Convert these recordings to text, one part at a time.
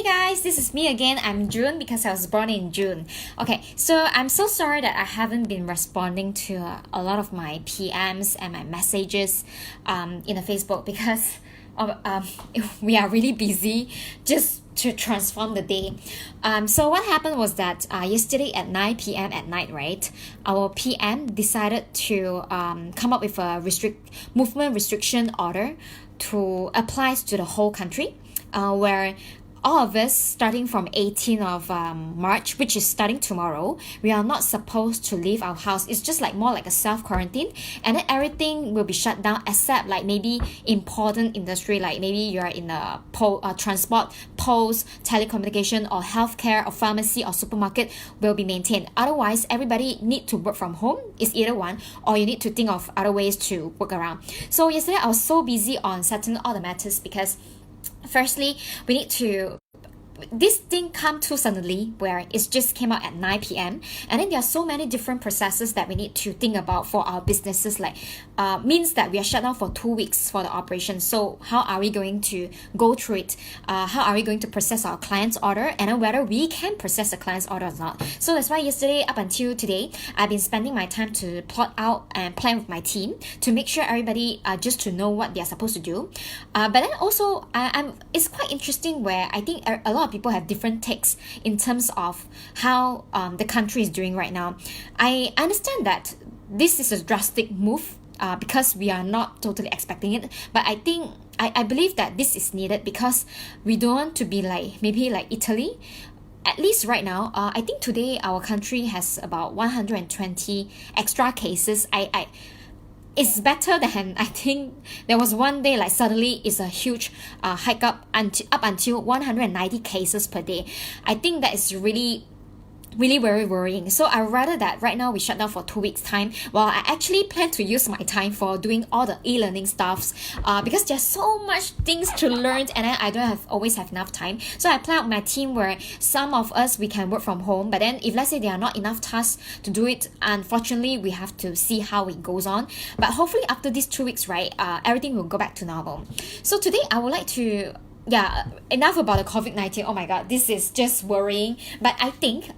Hey guys, this is me again. I'm June because I was born in June. Okay, so I'm so sorry that I haven't been responding to a lot of my PMs and my messages in the Facebook because we are really busy just to transform the day. So what happened was that yesterday at 9 p.m. at night, right, our PM decided to come up with a movement restriction order to apply to the whole country, where all of us, starting from 18th of March, which is starting tomorrow, we are not supposed to leave our house. It's just like more like a self-quarantine, and then everything will be shut down except like maybe important industry, like maybe you're in the transport, post, telecommunication, or healthcare, or pharmacy, or supermarket will be maintained. Otherwise, everybody need to work from home. It's either one, or you need to think of other ways to work around. So yesterday I was so busy on settling all the matters because firstly, we need to this thing come too suddenly where it just came out at 9 p.m. and then there are so many different processes that we need to think about for our businesses, like means that we are shut down for 2 weeks for the operation. So how are we going to go through it? How are we going to process our client's order, and then whether we can process the client's order or not? So that's why yesterday up until today I've been spending my time to plot out and plan with my team to make sure everybody just to know what they're supposed to do. But then also it's quite interesting where I think a lot of people have different takes in terms of how the country is doing right now. I understand that this is a drastic move because we are not totally expecting it, but I believe that this is needed because we don't want to be like maybe like Italy. At least right now, I think today our country has about 120 extra cases. It's better than, I think there was one day like suddenly it's a huge hike up until 190 cases per day. I think that is really very worrying. So I rather that right now we shut down for 2 weeks time while I actually plan to use my time for doing all the e-learning stuffs because there's so much things to learn and I don't always have enough time. So I plan out my team where some of us we can work from home, but then if let's say there are not enough tasks to do it, unfortunately we have to see how it goes on. But hopefully after these 2 weeks, right, everything will go back to normal. So today I would like to enough about the COVID-19. Oh my god, this is just worrying, but I think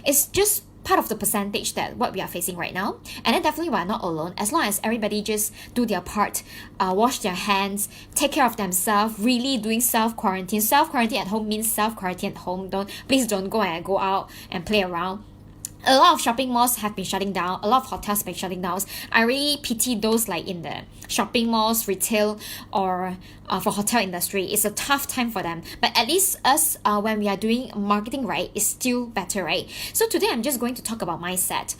it's just part of the percentage that what we are facing right now, and then definitely we are not alone as long as everybody just do their part, wash their hands, take care of themselves, really doing self-quarantine at home means self-quarantine at home. Please don't go out and play around. A lot of shopping malls have been shutting down. A lot of hotels have been shutting down. I really pity those like in the shopping malls, retail, or for hotel industry. It's a tough time for them. But at least us, when we are doing marketing right, is still better, right? So today I'm just going to talk about mindset.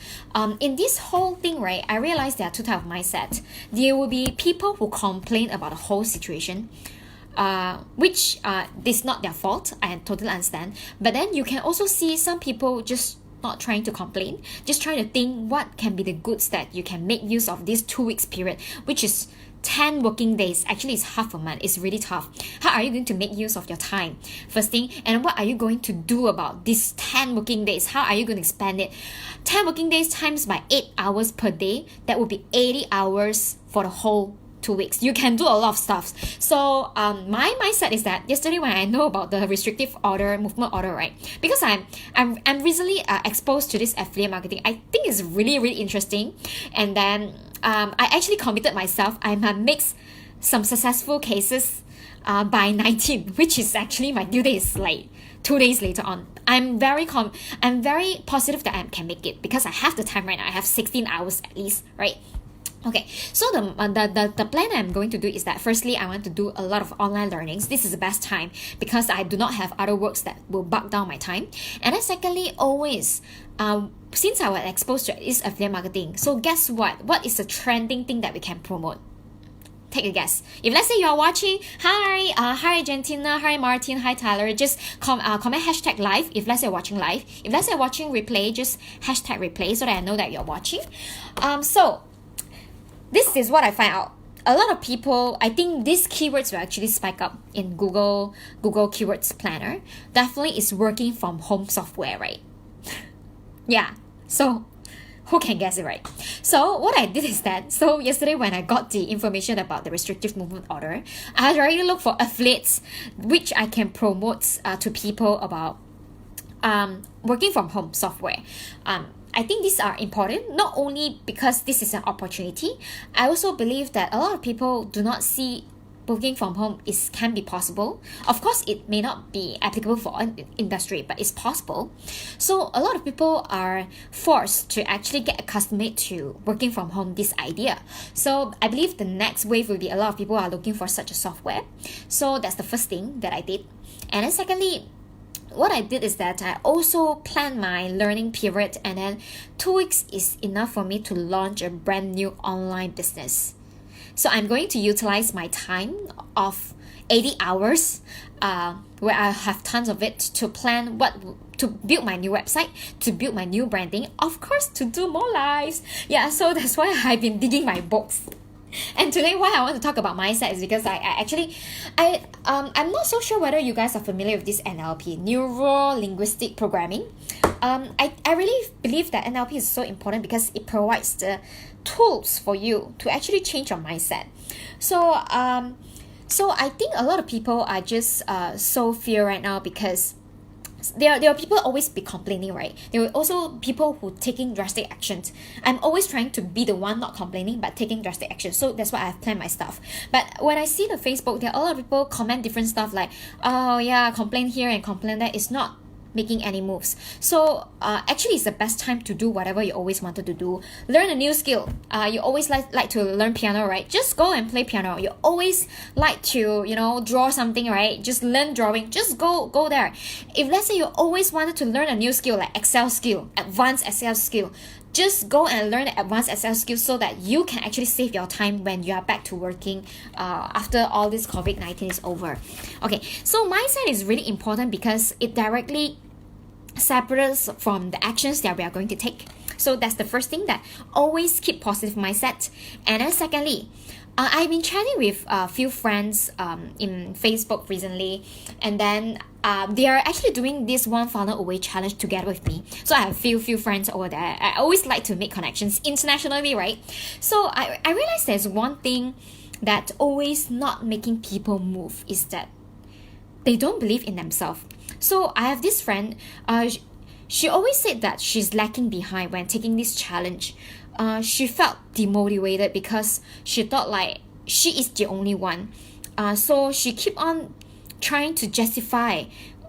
In this whole thing, right, I realized there are two types of mindset. There will be people who complain about the whole situation, which is not their fault. I totally understand. But then you can also see some people just not trying to complain, just trying to think what can be the goods that you can make use of this 2 weeks period, which is 10 working days. Actually, it's half a month. It's really tough. How are you going to make use of your time? First thing, and what are you going to do about these 10 working days? How are you going to spend it? 10 working days times by 8 hours per day, that would be 80 hours for the whole 2 weeks. You can do a lot of stuff. So my mindset is that yesterday when I know about the restrictive order, movement order, right, because I'm recently exposed to this affiliate marketing. I think it's really interesting, and then I actually committed myself. I might make some successful cases by 19, which is actually my due date is like 2 days later on. I'm very positive that I can make it because I have the time right now. I have 16 hours at least, right? Okay, so the plan I'm going to do is that firstly I want to do a lot of online learnings. This is the best time because I do not have other works that will bug down my time. And then secondly, always since I was exposed to this affiliate marketing, so guess what is the trending thing that we can promote? Take a guess. If let's say you are watching, hi Argentina, hi Martin, hi Tyler, just comment hashtag live if let's say you're watching live. If let's say you're watching replay, just hashtag replay so that I know that you're watching. So this is what I find out. A lot of people, I think these keywords will actually spike up in Google Keywords Planner. Definitely is working from home software, right? Yeah. So who can guess it, right? So what I did is that, so yesterday when I got the information about the restrictive movement order, I had already looked for affiliates which I can promote to people about working from home software. I think these are important, not only because this is an opportunity. I also believe that a lot of people do not see working from home can be possible. Of course, it may not be applicable for an industry, but it's possible. So a lot of people are forced to actually get accustomed to working from home, this idea. So I believe the next wave will be a lot of people are looking for such a software. So that's the first thing that I did. And then secondly, what I did is that I also planned my learning period, and then 2 weeks is enough for me to launch a brand new online business. So I'm going to utilize my time of 80 hours where I have tons of it to plan to build my new website, to build my new branding, of course, to do more lives. Yeah, so that's why I've been digging my books. And today why I want to talk about mindset is because I'm not so sure whether you guys are familiar with this NLP, Neuro Linguistic Programming. I really believe that NLP is so important because it provides the tools for you to actually change your mindset. So I think a lot of people are just so fear right now because there are people always be complaining, right? There are also people who taking drastic actions. I'm always trying to be the one not complaining but taking drastic action. So that's why I've planned my stuff. But when I see the Facebook, there are a lot of people comment different stuff like, oh yeah, complain here and complain there. It's not making any moves. So actually it's the best time to do whatever you always wanted to do. Learn a new skill. You always like to learn piano, right? Just go and play piano. You always like to draw something, right? Just learn drawing. Just go there. If let's say you always wanted to learn a new skill like Excel skill, advanced Excel skill, just go and learn the advanced Excel skills so that you can actually save your time when you are back to working after all this COVID-19 is over. Okay, so mindset is really important because it directly separates from the actions that we are going to take. So that's the first thing, that always keep positive mindset. And then secondly, I've been chatting with a few friends in Facebook recently, and then they are actually doing this one funnel away challenge together with me. So I have few friends over there. I always like to make connections internationally, right? So I realized there's one thing that always not making people move is that they don't believe in themselves. So I have this friend, she always said that she's lacking behind when taking this challenge. She felt demotivated because she thought like she is the only one. So she keep on trying to justify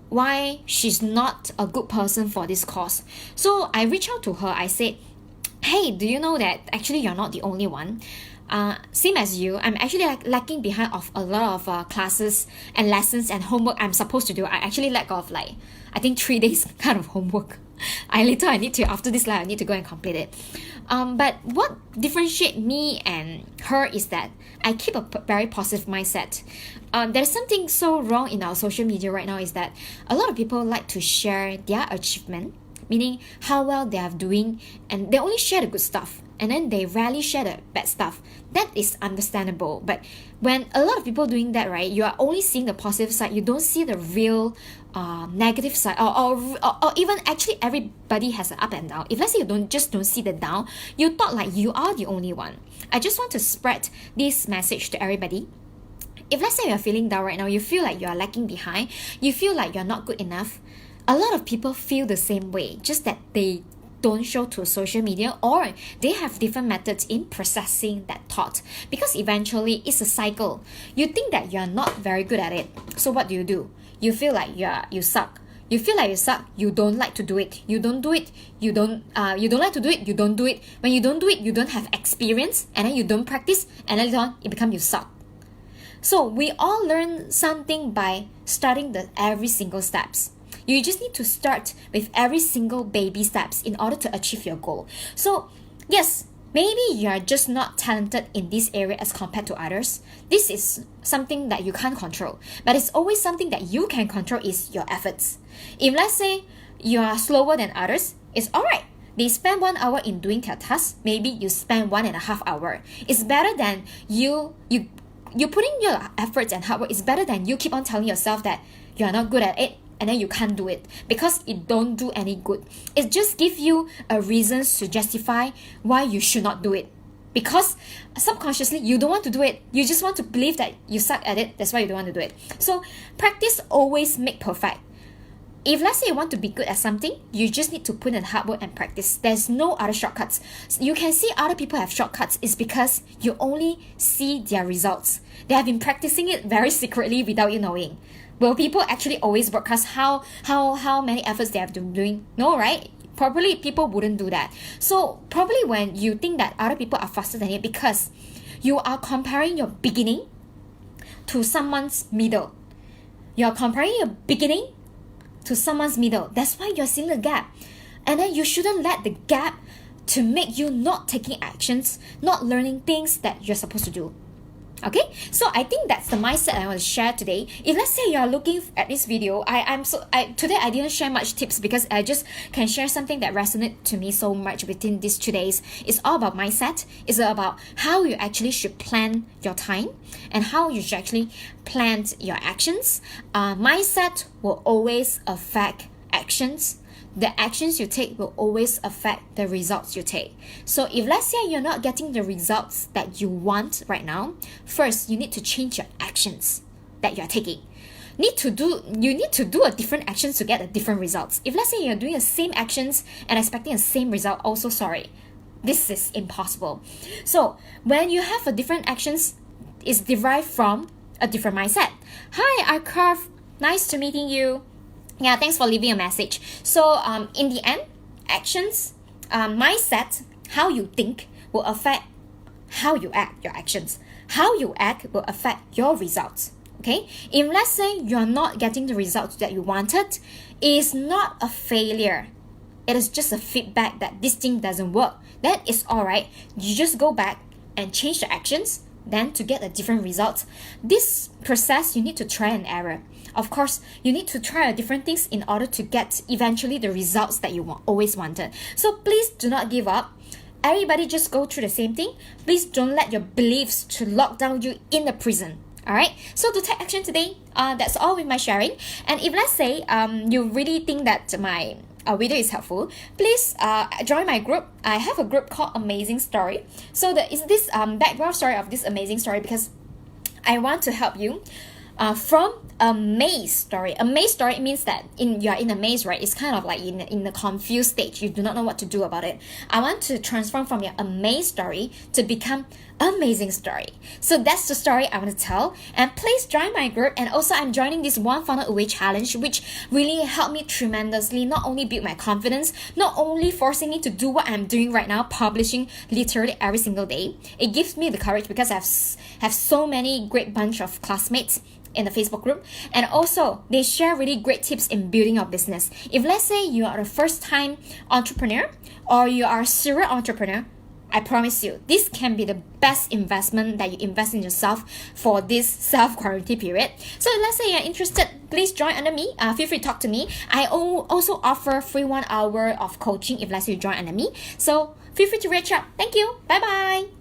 why she's not a good person for this cause. So I reached out to her. I said, hey, do you know that actually you're not the only one? Same as you, I'm actually lacking behind of a lot of classes and lessons and homework I'm supposed to do. I actually lack of I think 3 days kind of homework. After this live, I need to go and complete it. But what differentiates me and her is that I keep a very positive mindset. There's something so wrong in our social media right now is that a lot of people like to share their achievement, meaning how well they are doing, and they only share the good stuff. And then they rarely share the bad stuff. That is understandable. But when a lot of people doing that, right, you are only seeing the positive side. You don't see the real negative side. Or even actually everybody has an up and down. If let's say you don't see the down, you thought like you are the only one. I just want to spread this message to everybody. If let's say you're feeling down right now, you feel like you are lacking behind, you feel like you're not good enough, a lot of people feel the same way, just that they don't show to social media, or they have different methods in processing that thought, because eventually it's a cycle. You think that you're not very good at it, so what do? You feel like you suck. You feel like you suck, you don't like to do it. You don't do it, you don't like to do it, you don't do it. When you don't do it, you don't have experience, and then you don't practice, and later on it becomes you suck. So we all learn something by starting every single steps. You just need to start with every single baby steps in order to achieve your goal. So yes, maybe you are just not talented in this area as compared to others. This is something that you can't control. But it's always something that you can control is your efforts. If let's say you are slower than others, it's alright. They spend 1 hour in doing their task. Maybe you spend 1.5 hours. It's better than you putting your efforts and hard work. It's better than you keep on telling yourself that you are not good at it. and then you can't do it because it don't do any good. It just give you a reason to justify why you should not do it. Because subconsciously you don't want to do it. You just want to believe that you suck at it. That's why you don't want to do it. So practice always make perfect. If let's say you want to be good at something, you just need to put in hard work and practice. There's no other shortcuts. You can see other people have shortcuts is because you only see their results. They have been practicing it very secretly without you knowing. Will people actually always broadcast how many efforts they have been doing? No, right? Probably people wouldn't do that. So probably when you think that other people are faster than you, because you are comparing your beginning to someone's middle. You're comparing your beginning to someone's middle. That's why you're seeing the gap. And then you shouldn't let the gap to make you not taking actions, not learning things that you're supposed to do. Okay, so I think that's the mindset I want to share today. If let's say you are looking at this video, today I didn't share much tips because I just can share something that resonated to me so much within these 2 days. It's all about mindset. It's about how you actually should plan your time and how you should actually plan your actions. Mindset will always affect actions. The actions you take will always affect the results you take. So if let's say you're not getting the results that you want right now, first you need to change your actions that you're taking. You need to do a different actions to get a different results. If let's say you're doing the same actions and expecting the same result, also sorry, this is impossible. So when you have a different actions, it's derived from a different mindset. Hi, Arcarv, nice to meeting you. Yeah, thanks for leaving a message. So in the end, actions, mindset, how you think will affect how you act, your actions. How you act will affect your results. Okay? If let's say you're not getting the results that you wanted, it is not a failure. It is just a feedback that this thing doesn't work. That is alright. You just go back and change the actions, then to get a different result. This process, you need to try and error. Of course, you need to try different things in order to get eventually the results that you always wanted. So please do not give up. Everybody just go through the same thing. Please don't let your beliefs to lock down you in the prison. Alright, so to take action today, that's all with my sharing. And if let's say you really think that my video is helpful, please join my group. I have a group called Amazing Story. So is this background story of this amazing story, because I want to help you from a maze story. A maze story means that you're in a maze, right? It's kind of like in the confused stage. You do not know what to do about it. I want to transform from your amazing story to become amazing story. So that's the story I want to tell. And please join my group. And also I'm joining this One Funnel Away challenge, which really helped me tremendously. Not only build my confidence, not only forcing me to do what I'm doing right now, publishing literally every single day. It gives me the courage because I have so many great bunch of classmates in the Facebook group, and also they share really great tips in building your business. If let's say you are a first time entrepreneur or you are a serial entrepreneur, I promise you this can be the best investment that you invest in yourself for this self-quarantine period. So if let's say you're interested, please join under me. Feel free to talk to me. I also offer free 1 hour of coaching if let's say you join under me. So feel free to reach out. Thank you. Bye bye.